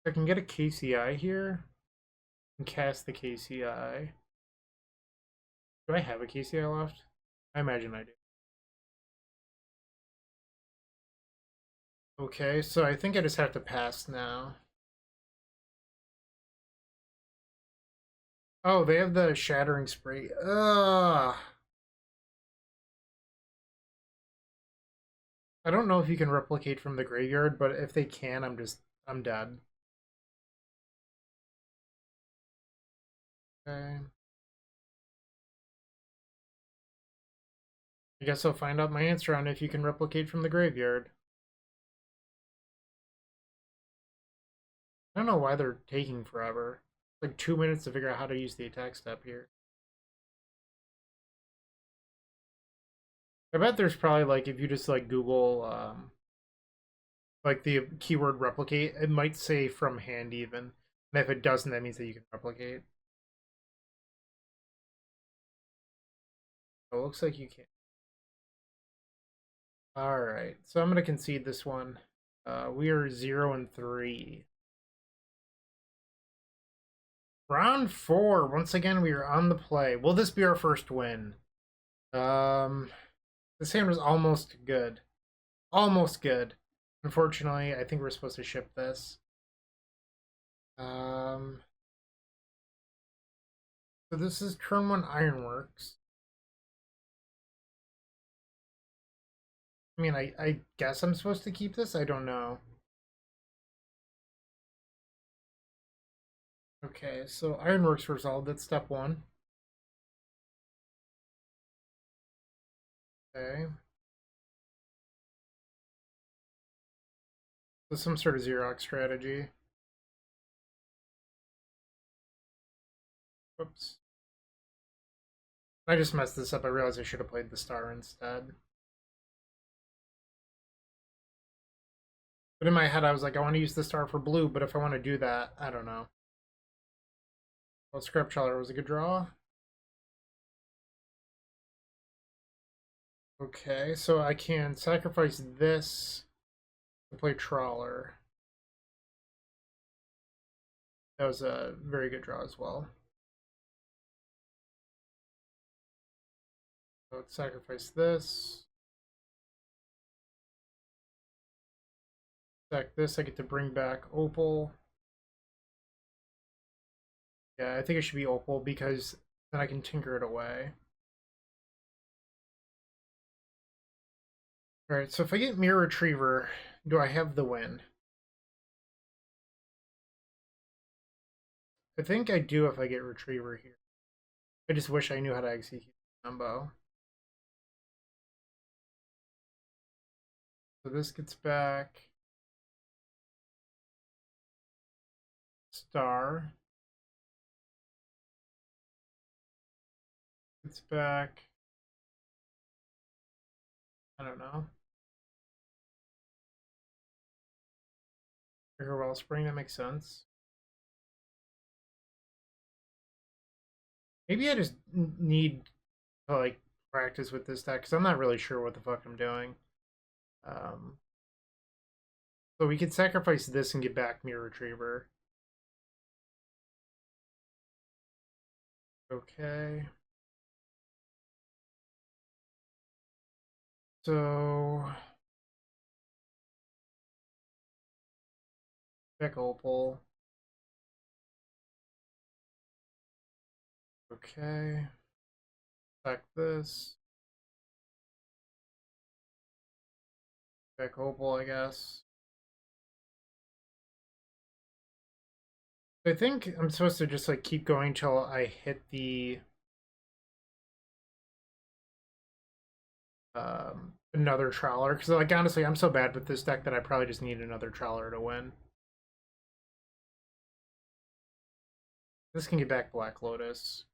I can get a KCI here and cast the KCI. Do I have a KCI left? I imagine I do. Okay, so I think I just have to pass now. Oh, they have the Shattering Spray. Ugh. I don't know if you can replicate from the graveyard, but if they can, I'm dead. Okay. I guess I'll find out my answer on if you can replicate from the graveyard. I don't know why they're taking forever. Like 2 minutes to figure out how to use the attack step here. I bet there's probably like if you just like Google like the keyword replicate, it might say from hand even. And if it doesn't, that means that you can replicate. It looks like you can. Alright, so I'm gonna concede this one. We are 0-3. Round 4. Once again, we are on the play. Will this be our first win? This hand was almost good. Almost good. Unfortunately, I think we're supposed to ship this. So this is turn 1 Ironworks. I mean, I guess I'm supposed to keep this? I don't know. Okay, so Ironworks resolved. That's step 1. Okay. So some sort of Xerox strategy. Whoops. I just messed this up. I realized I should have played the star instead. But in my head, I was like, I want to use the star for blue, but if I want to do that, I don't know. Well, Scrap Trawler was a good draw. Okay, so I can sacrifice this to play Trawler. That was a very good draw as well. So let's sacrifice this. Sack this, I get to bring back Opal. Yeah, I think it should be Opal because then I can tinker it away. Alright, so if I get Myr Retriever, do I have the win? I think I do if I get Retriever here. I just wish I knew how to execute the combo. So this gets back star. Gets back, I don't know. Trigger Wellspring, that makes sense. Maybe I just need to like practice with this deck because I'm not really sure what the fuck I'm doing. So we could sacrifice this and get back Myr Retriever. Okay. So back Opal. Okay. Back this. Back Opal, I guess. I think I'm supposed to just like keep going till I hit the another Trawler, because like honestly I'm so bad with this deck that I probably just need another Trawler to win. This can get back Black Lotus.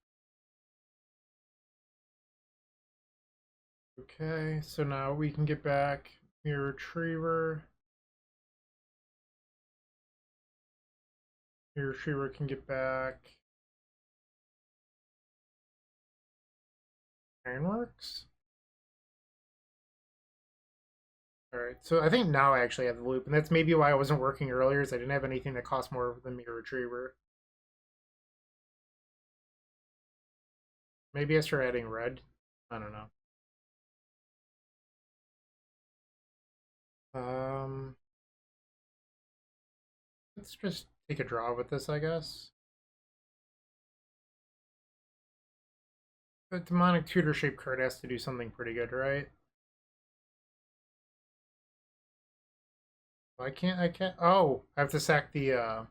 Okay, so now we can get back Myr Retriever. Myr Retriever can get back Ironworks. Alright, so I think now I actually have the loop, and that's maybe why I wasn't working earlier, is I didn't have anything that cost more than Myr Retriever. Maybe I start adding red. I don't know. Let's just take a draw with this, I guess. The demonic tutor shape card has to do something pretty good, right? Why can't I can't? Oh, I have to sack the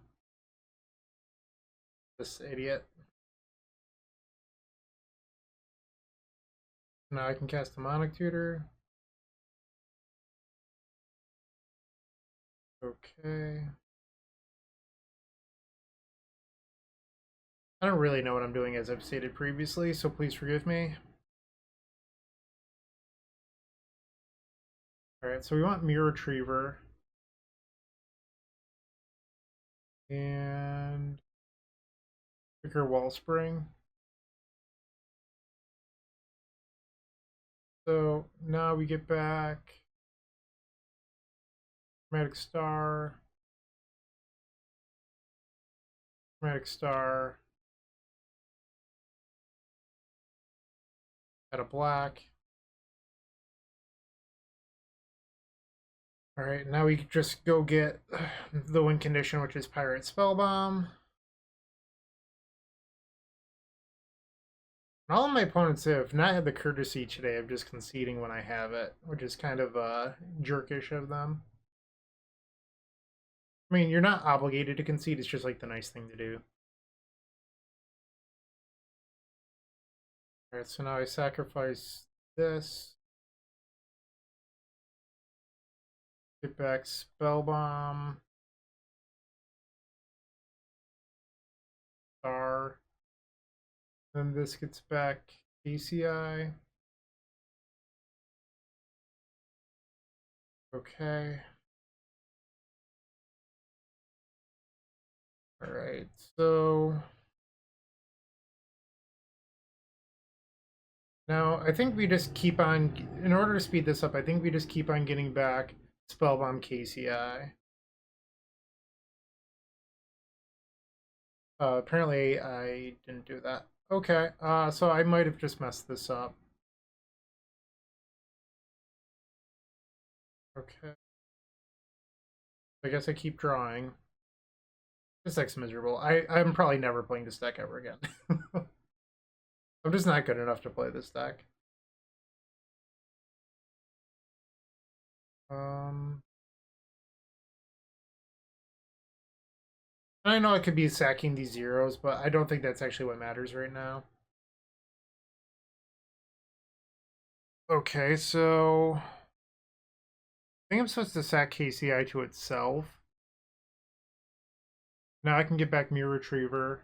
this idiot. Now I can cast demonic tutor. Okay. I don't really know what I'm doing as I've stated previously, so please forgive me. Alright, so we want Myr Retriever. And Quicker Wellspring. So now we get back Chromatic Star, Chromatic Star, out of black. Alright, now we just go get the win condition, which is Pirate Spellbomb. All of my opponents have not had the courtesy today of just conceding when I have it, which is kind of jerkish of them. I mean, you're not obligated to concede, it's just like the nice thing to do. Alright, so now I sacrifice this. Get back Spellbomb. Star. Then this gets back KCI. Okay. Alright, so now I think we just keep on, in order to speed this up, I think we just keep on getting back Spellbomb KCI. Apparently I didn't do that. Okay, so I might have just messed this up. Okay. I guess I keep drawing. This deck's miserable. I'm probably never playing this deck ever again. I'm just not good enough to play this deck. I know I could be sacking these zeros, but I don't think that's actually what matters right now. Okay, so I think I'm supposed to sack KCI to itself. Now I can get back Myr Retriever.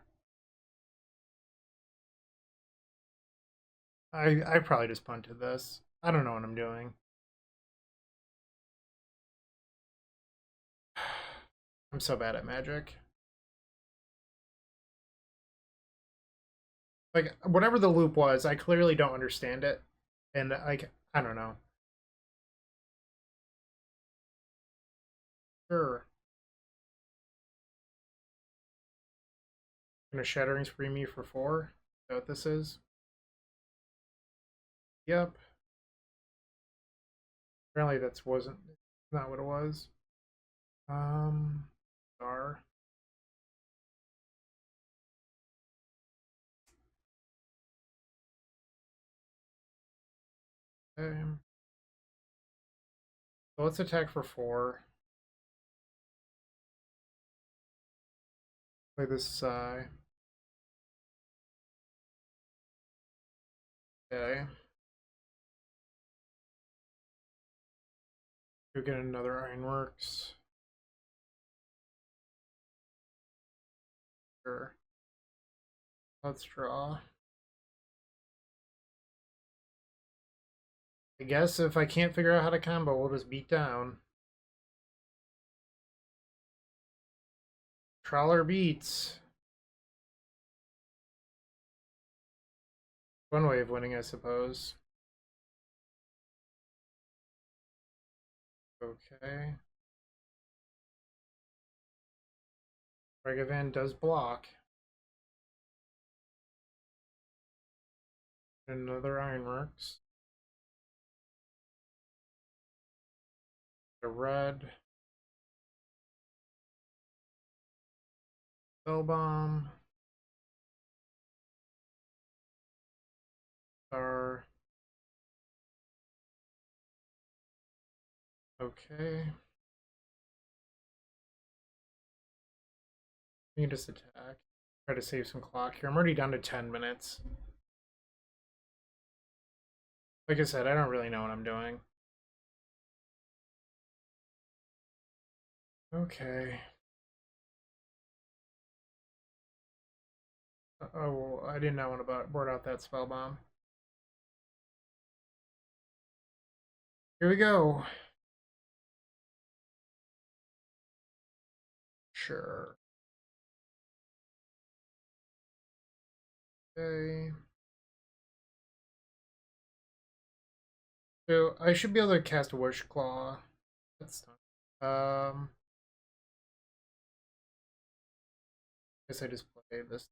I probably just punted this. I don't know what I'm doing. I'm so bad at Magic. Like, whatever the loop was, I clearly don't understand it. And, like, I don't know. Sure. Gonna Shattering Spree me for 4? Is that what this is? Yep. Apparently that's wasn't not what it was. Star. Okay. So let's attack for 4. Play this okay. Go get another Ironworks. Sure. Let's draw. I guess if I can't figure out how to combo, we'll just beat down. Trawler beats. One way of winning, I suppose. Okay. Regavan does block. Another Ironworks. The red. Spellbomb. Star. Okay. You can just attack. Try to save some clock here. I'm already down to 10 minutes. Like I said, I don't really know what I'm doing. Okay. Oh, I did not want to board out that spell bomb. Here we go. Sure. Okay. So I should be able to cast a Wish Claw. That's not. Guess I just play this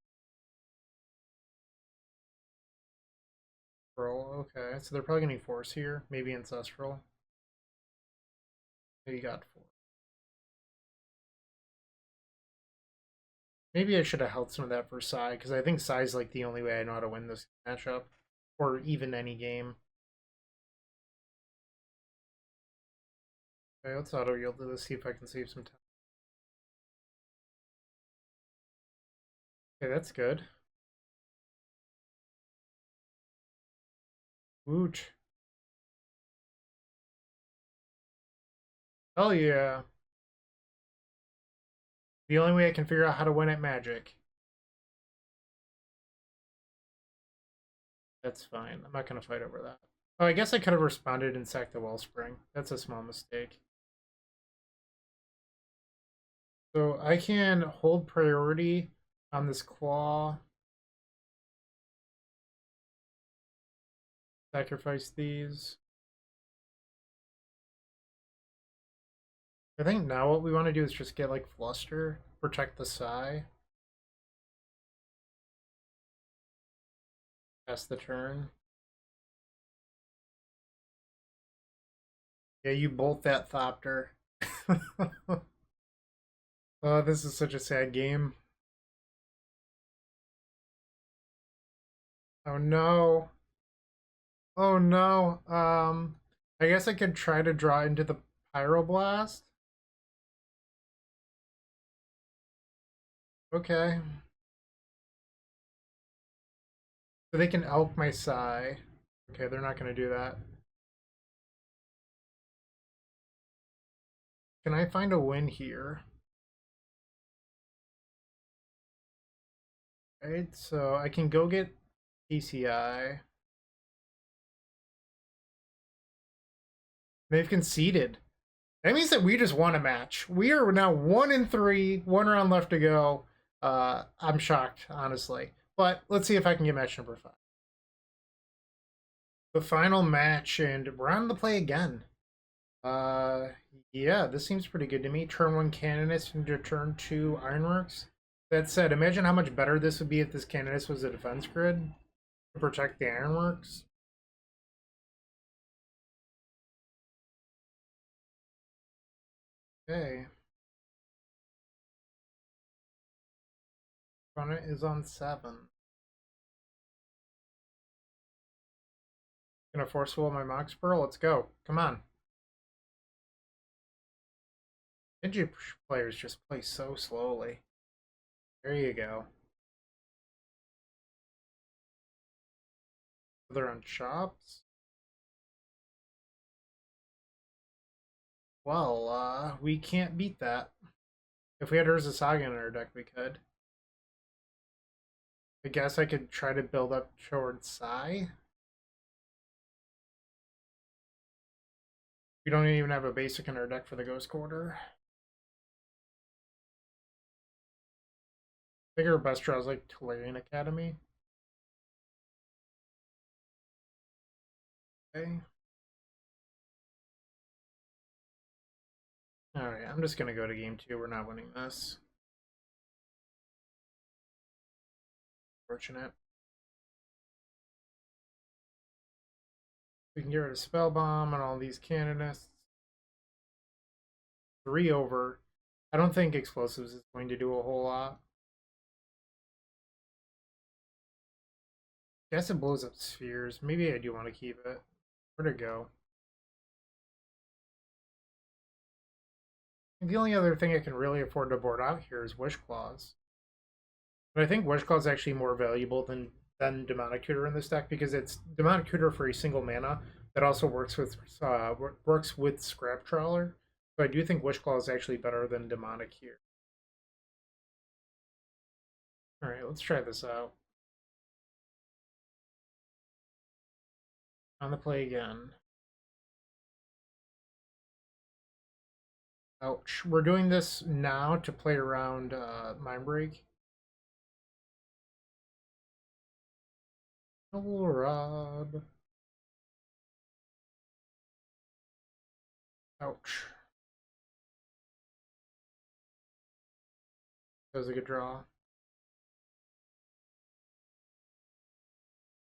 roll. Okay, so they're probably gonna need Force here. Maybe Ancestral. Maybe got 4. Maybe I should have held some of that for Sai, because I think Sai's like the only way I know how to win this matchup. Or even any game. Okay, let's auto yield to this, see if I can save some time. Okay, that's good. Wooch. Hell yeah. The only way I can figure out how to win at Magic. That's fine. I'm not going to fight over that. Oh, I guess I could have responded and sacked the Wellspring. That's a small mistake. So I can hold priority on this Claw. Sacrifice these. I think now what we want to do is just get like Fluster, protect the Sai. Pass the turn. Yeah, you bolt that Thopter. Oh, this is such a sad game. Oh no. Oh no. I guess I could try to draw into the Pyroblast. Okay. So they can elk my Sai. Okay, they're not going to do that. Can I find a win here? Right, so I can go get KCI. They've conceded. That means that we just won a match. We are now 1-3, 1 round left to go. I'm shocked, honestly. But let's see if I can get match number 5. The final match, and we're on the play again. Yeah, this seems pretty good to me. Turn 1 Canonist into turn 2 Ironworks. That said, imagine how much better this would be if this Canonist was a defense grid to protect the Ironworks. Okay. Opponent is on 7. Gonna force will my Mox Pearl? Let's go. Come on. Ninja players just play so slowly. There you go. They're on shops. Well, we can't beat that. If we had Urza Saga in our deck, we could. I guess I could try to build up towards Sai. We don't even have a basic in our deck for the Ghost Quarter. I think our best draw is like Tolarian Academy. Okay. Alright, I'm just gonna go to game 2. We're not winning this. Fortunate. We can get rid of Spell Bomb and all these Canonists. 3 over. I don't think Explosives is going to do a whole lot. Guess it blows up spheres. Maybe I do want to keep it. Where'd it go? The only other thing I can really afford to board out here is Wish Claws. But I think Wish Claw is actually more valuable than Demonic Tutor in this deck because it's Demonic Tutor for a single mana that also works with Scrap Trawler. So I do think Wish Claw is actually better than Demonic here. All right, let's try this out. On the play again. Ouch. We're doing this now to play around Mind Break. Hello, Rob. Ouch. That was a good draw.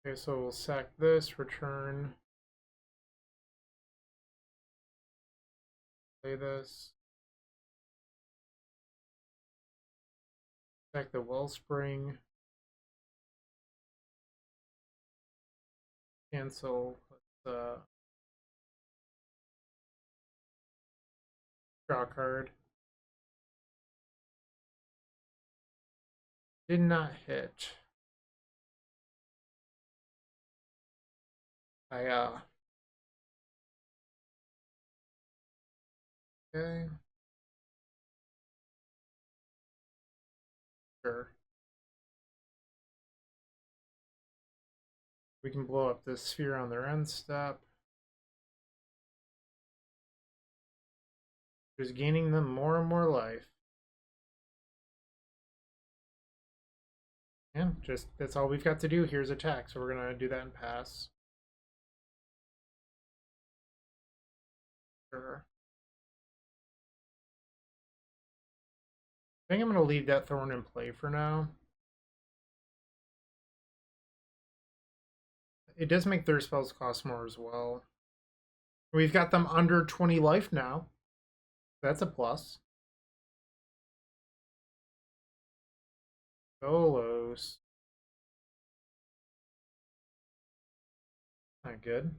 Okay, so we'll sack this, return. Play this. Sack the Wellspring. Cancel. Let's draw a card. Did not hit. Okay. Sure. We can blow up this sphere on their end step. Just gaining them more and more life. And just that's all we've got to do. Here's attack, so we're gonna do that and pass. Sure. I think I'm gonna leave that thorn in play for now. It does make their spells cost more as well. We've got them under 20 life now. That's a plus. Golos. Not good.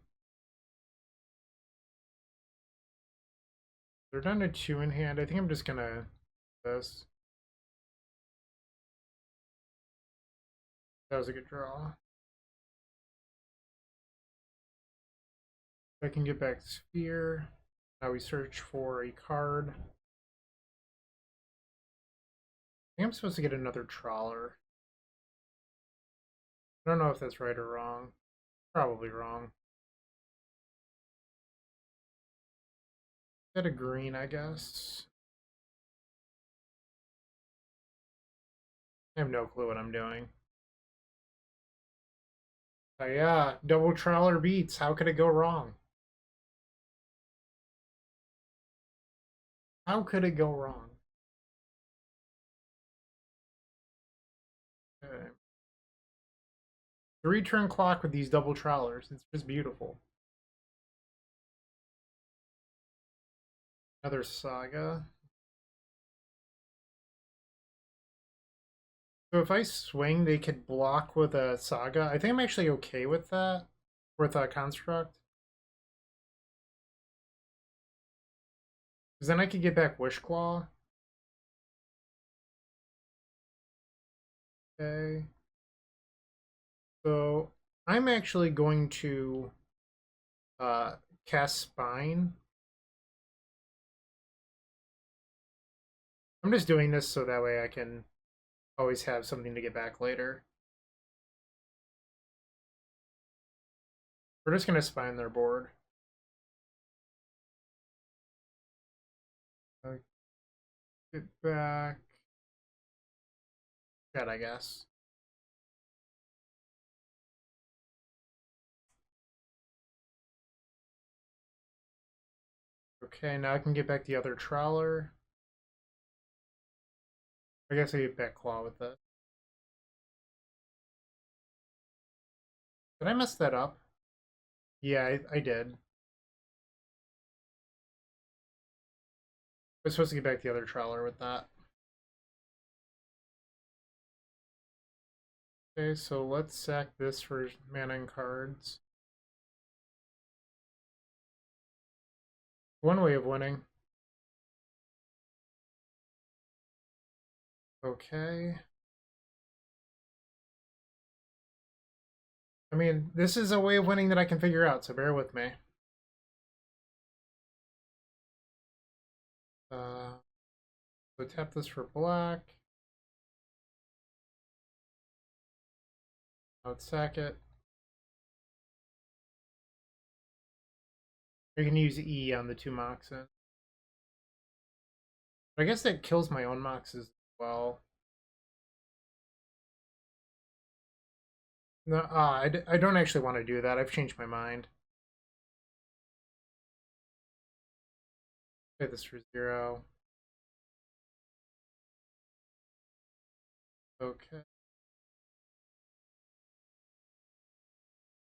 They're down to 2 in hand. I think I'm just gonna this. That was a good draw. I can get back Sphere. Now we search for a card. I think I'm supposed to get another Trawler. I don't know if that's right or wrong. Probably wrong. Get a green, I guess. I have no clue what I'm doing. Yeah, double Trawler beats. How could it go wrong? How could it go wrong? Okay. 3-turn clock with these double Trawlers. It's just beautiful. Another Saga. So if I swing, they could block with a Saga. I think I'm actually okay with that. With a Construct. Because then I could get back Wishclaw. Okay. So I'm actually going to cast Spine. I'm just doing this so that way I can always have something to get back later. We're just going to Spine their board. Get back. Good, I guess. Okay, now I can get back the other Trawler. I guess I get back Claw with it. Did I mess that up? Yeah, I did. I was supposed to get back the other Trawler with that. Okay, so let's sack this for mana and cards. One way of winning. Okay. I mean, this is a way of winning that I can figure out, so bear with me. So tap this for black. Let's sack it. You can use E on the 2 Moxen. But I guess that kills my own Moxes as well. No, I don't actually want to do that. I've changed my mind. Play this for 0. Okay.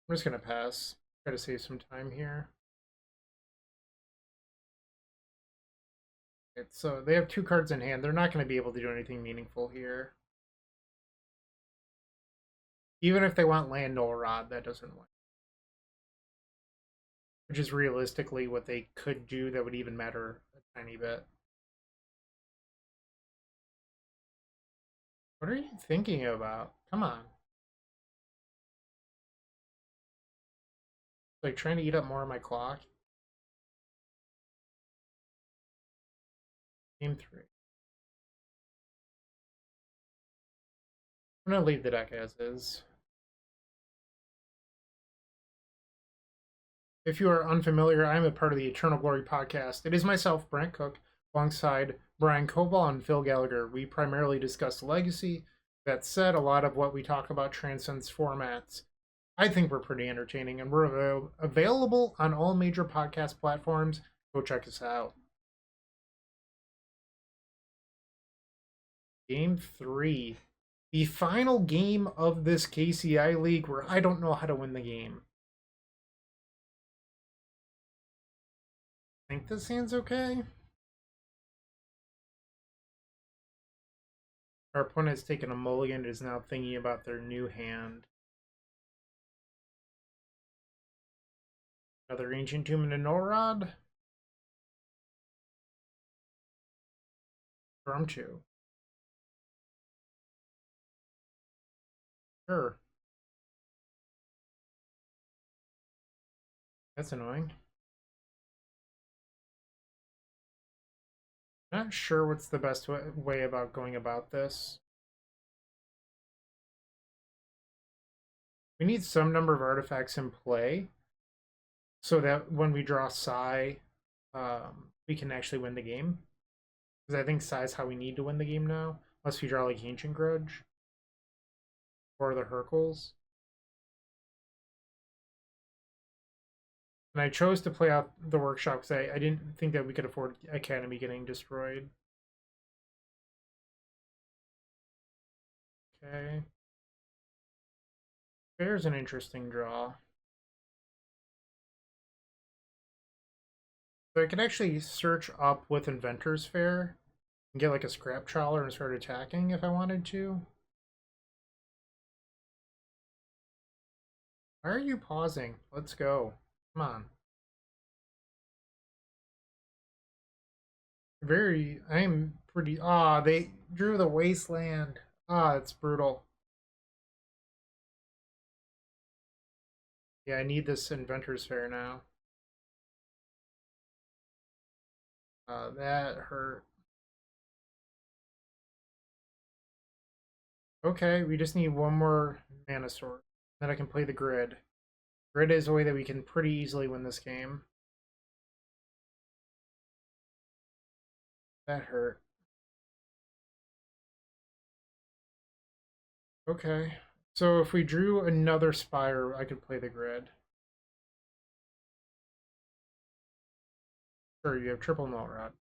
I'm just going to pass. Try to save some time here. Okay, so they have 2 cards in hand. They're not going to be able to do anything meaningful here. Even if they want land Null Rod, that doesn't work. Which is realistically what they could do that would even matter a tiny bit. What are you thinking about? Come on. Like trying to eat up more of my clock. Game 3. I'm gonna leave the deck as is. If you are unfamiliar, I'm a part of the Eternal Glory podcast. It is myself, Bryant Cook, alongside Brian Koval and Phil Gallagher. We primarily discuss Legacy. That said, a lot of what we talk about transcends formats. I think we're pretty entertaining, and we're available on all major podcast platforms. Go check us out. Game 3. The final game of this KCI league where I don't know how to win the game. I think this hand's okay. Our opponent has taken a mulligan and is now thinking about their new hand. Another Ancient Tomb and a Null Rod. Drum 2. Sure. That's annoying. Not sure what's the best way about going about this. We need some number of artifacts in play so that when we draw Sai, we can actually win the game. Because I think Sai is how we need to win the game now. Unless we draw like Ancient Grudge. Or the Hercules. And I chose to play out the workshop because I didn't think that we could afford Academy getting destroyed. Okay. There's an interesting draw. So I could actually search up with Inventor's Fair and get like a Scrap Trawler and start attacking if I wanted to. Why are you pausing? Let's go. Come on. I'm pretty, they drew the Wasteland. It's brutal. Yeah, I need this Inventor's Fair now. That hurt. Okay, we just need one more mana source. Then I can play the grid. Grid is a way that we can pretty easily win this game. That hurt. Okay. So if we drew another Spire, I could play the grid. Sure, you have triple Null Rod.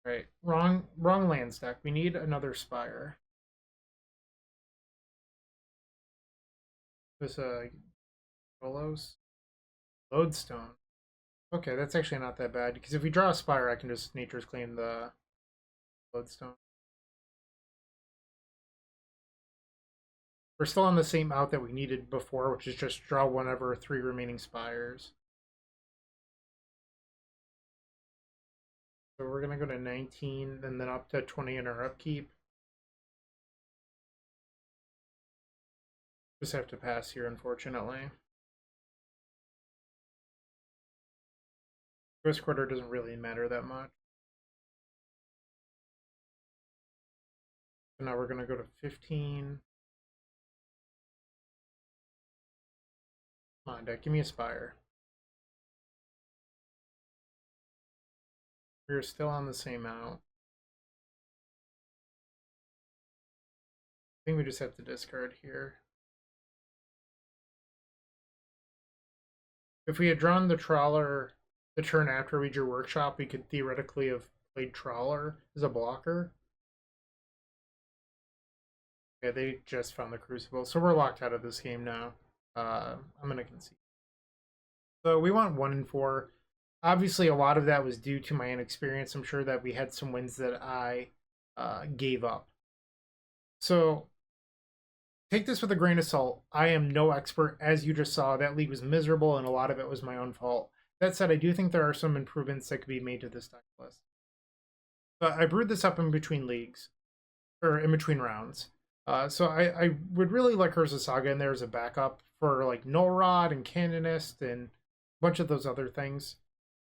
Right. Wrong land stack. We need another Spire. This Golos. Lodestone. Okay, that's actually not that bad, because if we draw a Spire, I can just Nature's Claim the Lodestone. We're still on the same out that we needed before, which is just draw one of our 3 remaining Spires. So we're going to go to 19, and then up to 20 in our upkeep. Just have to pass here, unfortunately. First quarter doesn't really matter that much. So now we're going to go to 15. Come on, deck. Give me a Spire. We're still on the same out. I think we just have to discard here. If we had drawn the Trawler the turn after we drew Workshop, we could theoretically have played Trawler as a blocker. Yeah, they just found the Crucible, so we're locked out of this game now. I'm going to concede. So we want 1 and 4. Obviously, a lot of that was due to my inexperience. I'm sure that we had some wins that I gave up. So take this with a grain of salt. I am no expert. As you just saw, that league was miserable, and a lot of it was my own fault. That said, I do think there are some improvements that could be made to this deck list. But I brewed this up in between leagues, or in between rounds. So I would really like Urza Saga in there as a backup for like Null Rod and Canonist and a bunch of those other things.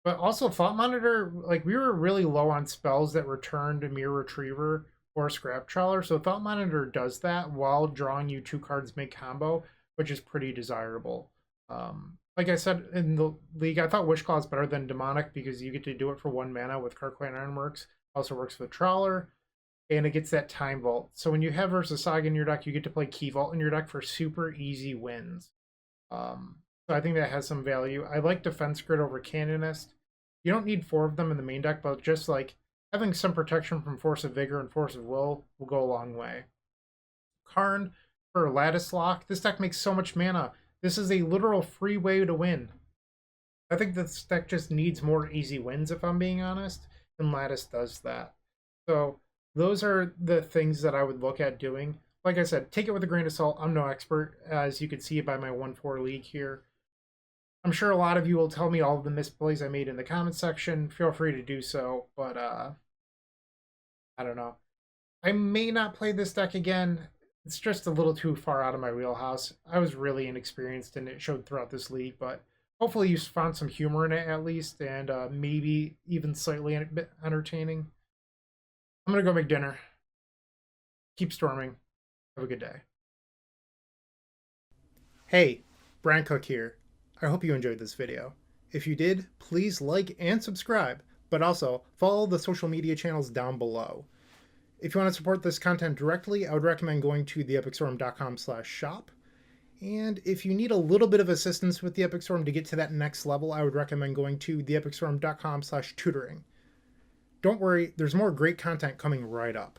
But also Thought Monitor, like we were really low on spells that returned Myr Retriever or Scrap Trawler. So Thought Monitor does that while drawing you 2 cards make combo, which is pretty desirable. Like I said in the league, I thought Wishclaw is better than Demonic because you get to do it for 1 mana with Krark-Clan Ironworks. Also works with Trawler, and it gets that Time Vault. So when you have Urza Saga in your deck, you get to play Key Vault in your deck for super easy wins. So I think that has some value. I like Defense Grid over Canonist. You don't need 4 of them in the main deck, but just like having some protection from Force of Vigor and Force of Will go a long way. Karn for Lattice Lock. This deck makes so much mana. This is a literal free way to win. I think this deck just needs more easy wins, if I'm being honest, and Lattice does that. So those are the things that I would look at doing. Like I said, take it with a grain of salt. I'm no expert, as you can see by my 1-4 league here. I'm sure a lot of you will tell me all of the misplays I made in the comments section. Feel free to do so, but I don't know. I may not play this deck again. It's just a little too far out of my wheelhouse. I was really inexperienced, and it showed throughout this league, but hopefully you found some humor in it at least, and maybe even slightly entertaining. I'm going to go make dinner. Keep storming. Have a good day. Hey, Bryant Cook here. I hope you enjoyed this video. If you did, please like and subscribe, but also follow the social media channels down below. If you want to support this content directly, I would recommend going to theepicstorm.com/shop. And if you need a little bit of assistance with the Epic Storm to get to that next level, I would recommend going to theepicstorm.com/tutoring. Don't worry, there's more great content coming right up.